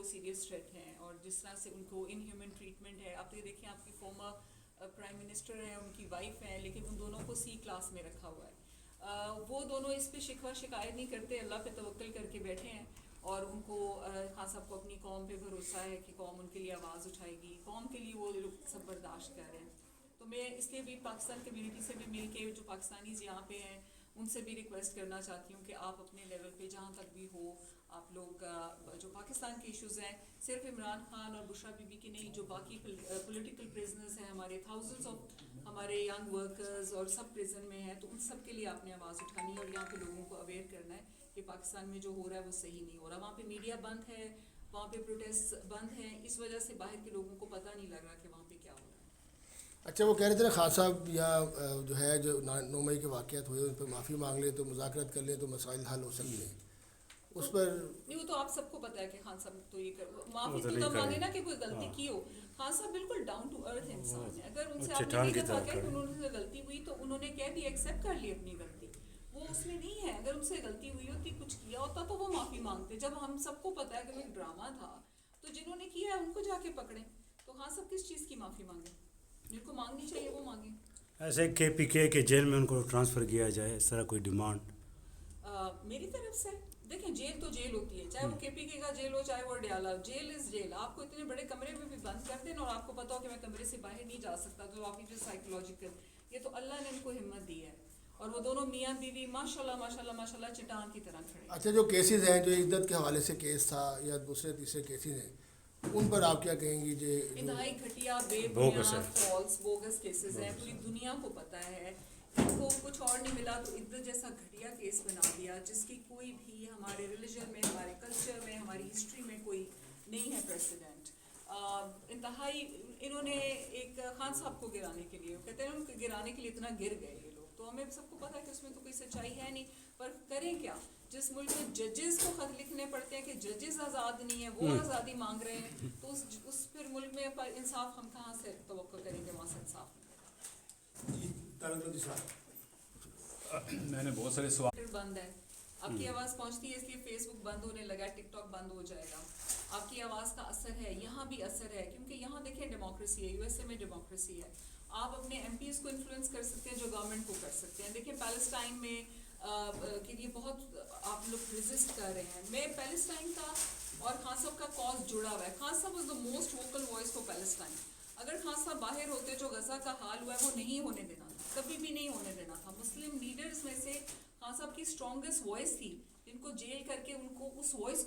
Serious threat ہیں اور جس طرح سے ان کو ان ہیومن ٹریٹمنٹ ہے. آپ یہ دیکھیں آپ کی فارمر پرائم منسٹر ہیں, ان کی وائف ہیں, لیکن ان دونوں کو سی کلاس میں رکھا ہوا ہے. وہ دونوں اس پہ شکوہ شکایت نہیں کرتے, اللہ پہ توکل کر کے بیٹھے ہیں, اور ان کو خان صاحب کو اپنی قوم پہ بھروسہ ہے کہ قوم ان کے لیے آواز اٹھائے گی, قوم کے لیے وہ لوگ سب برداشت کر رہے ہیں. تو میں اس لیے بھی پاکستان کمیونٹی سے بھی مل کے جو پاکستانیز یہاں پہ ہیں ان سے بھی ریکویسٹ کرنا چاہتی ہوں کہ آپ اپنے لیول پہ جہاں تک بھی ہو, آپ لوگ جو پاکستان کے ایشوز ہیں, صرف عمران خان اور بشرا بی بی کی نہیں, جو باقی پولیٹیکل پریزنرز ہیں, ہمارے تھاؤزنڈس آف ہمارے ینگ ورکرز اور سب پریزن میں ہیں, تو ان سب کے لیے آپ نے آواز اٹھانی ہے اور یہاں پہ لوگوں کو اویئر کرنا ہے کہ پاکستان میں جو ہو رہا ہے وہ صحیح نہیں ہو رہا. وہاں پہ میڈیا بند ہے, وہاں پہ پروٹیسٹ بند ہیں, اس وجہ سے باہر کے لوگوں کو پتہ نہیں لگ رہا کہ وہاں پہ کیا ہو رہا ہے. اچھا, وہ کہہ رہے تھے نا خان صاحب یا جو ہے جو 9 مئی کے واقعات ہوئے ان پہ معافی مانگ لیں تو مذاکرات کر لیں تو مسائل حل ہو سکتے ہیں, تو اس پر نہیں, وہ تو آپ سب کو پتا ہے کہ خان صاحب تو یہ معافی وہ تو نہیں تب مانگے کریں نا کہ کوئی غلطی کی ہو. خان صاحب بالکل ڈاؤن ٹو ارتھ انسان ہے. اگر ان وہ سے آپ نے چٹان ایک کی دفعہ طرح کہا کہ کریں. انہوں نے غلطی ہوئی تو انہوں نے کہہ دی, ایکسیپٹ کر لی اپنی غلطی, وہ اس میں نہیں ہے. اگر ان سے غلطی ہوئی ہوتی, کچھ کیا ہوتا تو وہ معافی مانگتے. جب ہم سب کو پتا ہے کہ وہ ایک ڈرامہ تھا, تو جنہوں نے کیا ہے ان کو جا کے پکڑیں. تو خان صاحب کس چیز کی معافی مانگیں؟ جن کو مانگنی چاہیے وہ مانگیں. ایسے کے پی کے جیل میں ان کو ٹرانسفر کیا جائے, اس طرح کوئی ڈیمانڈ میری طرف سے دیکھیں, جیل تو جیل ہوتی ہے, چاہے وہ کے پی کے کا جیل ہو چاہے وہ ڈیالہ, جیل از جیل. آپ کو اتنے بڑے کمرے میں بھی بند کر دیں اور آپ کو پتا ہو کہ میں کمرے سے باہر نہیں جا سکتا, تو آپ کی سائیکولوجیکل, یہ تو اللہ نے ان کو ہمت دی ہے. اور وہ دونوں میاں بیوی ماشاء اللہ ماشاء اللہ ماشاء اللہ چٹان کی طرح کھڑے. اچھا, جو کیسز ہیں جو عدت کے حوالے سے کیس تھا یا دوسرے تیسرے کیسز ہیں, ان پر آپ کیا کہیں گی؟ جو انتہائی گھٹیا, بے بوگس ہے. بنیاد, فالس بوگس کیسز ہیں. پوری دنیا کو پتہ ہے, ان کو کچھ اور نہیں ملا تو عدت جیسا گھٹیا کیس بنا دیا جس کی کوئی بھی ہمارے ریلیجن میں, ہمارے کلچر میں, ہماری ہسٹری میں کوئی نہیں ہے پریسیڈنٹ. انتہائی انہوں نے ایک خان صاحب کو گرانے کے لیے, کہتے ہیں ان کو گرانے کے لیے اتنا گر گئے یہ لوگ, تو ہمیں سب کو پتا ہے کہ اس میں تو کوئی سچائی ہے نہیں. پر کریں کیا, جس ملک میں ججز کو خط لکھنے پڑتے ہیں کہ ججز آزاد نہیں ہیں, وہ آزادی مانگ رہے ہیں, تو اس پھر ملک میں انصاف ہم کہاں سے توقع کریں گے؟ وہاں سے انصاف میں نے بہت سارے سوال بند ہے. آپ کی آواز پہنچتی ہے, اس لیے فیس بک بند ہونے لگا, ٹک ٹاک بند ہو جائے گا. آپ کی آواز کا اثر ہے, یہاں بھی اثر ہے, کیونکہ یہاں دیکھیں ڈیموکریسی ہے, یو ایس اے میں ڈیموکریسی ہے. آپ اپنے ایم پیز کو انفلوئنس کر سکتے ہیں جو گورنمنٹ کو کر سکتے ہیں. دیکھیں پیلسٹائن میں کے لیے بہت آپ لوگ ریزسٹ کر رہے ہیں. میں پیلسٹائن کا اور خان صاحب کا کاز جڑا ہوا ہے. خان صاحب was the most vocal voice for Palestine. اگر خان صاحب باہر ہوتے, جو غزہ کا حال ہوا ہے وہ نہیں ہونے دینا تھا, کبھی بھی نہیں ہونے دینا تھا. مسلم لیڈرز میں سے خان صاحب کی اسٹرانگسٹ وائس تھی, جن کو جیل کر کے ان کو اس وائس کو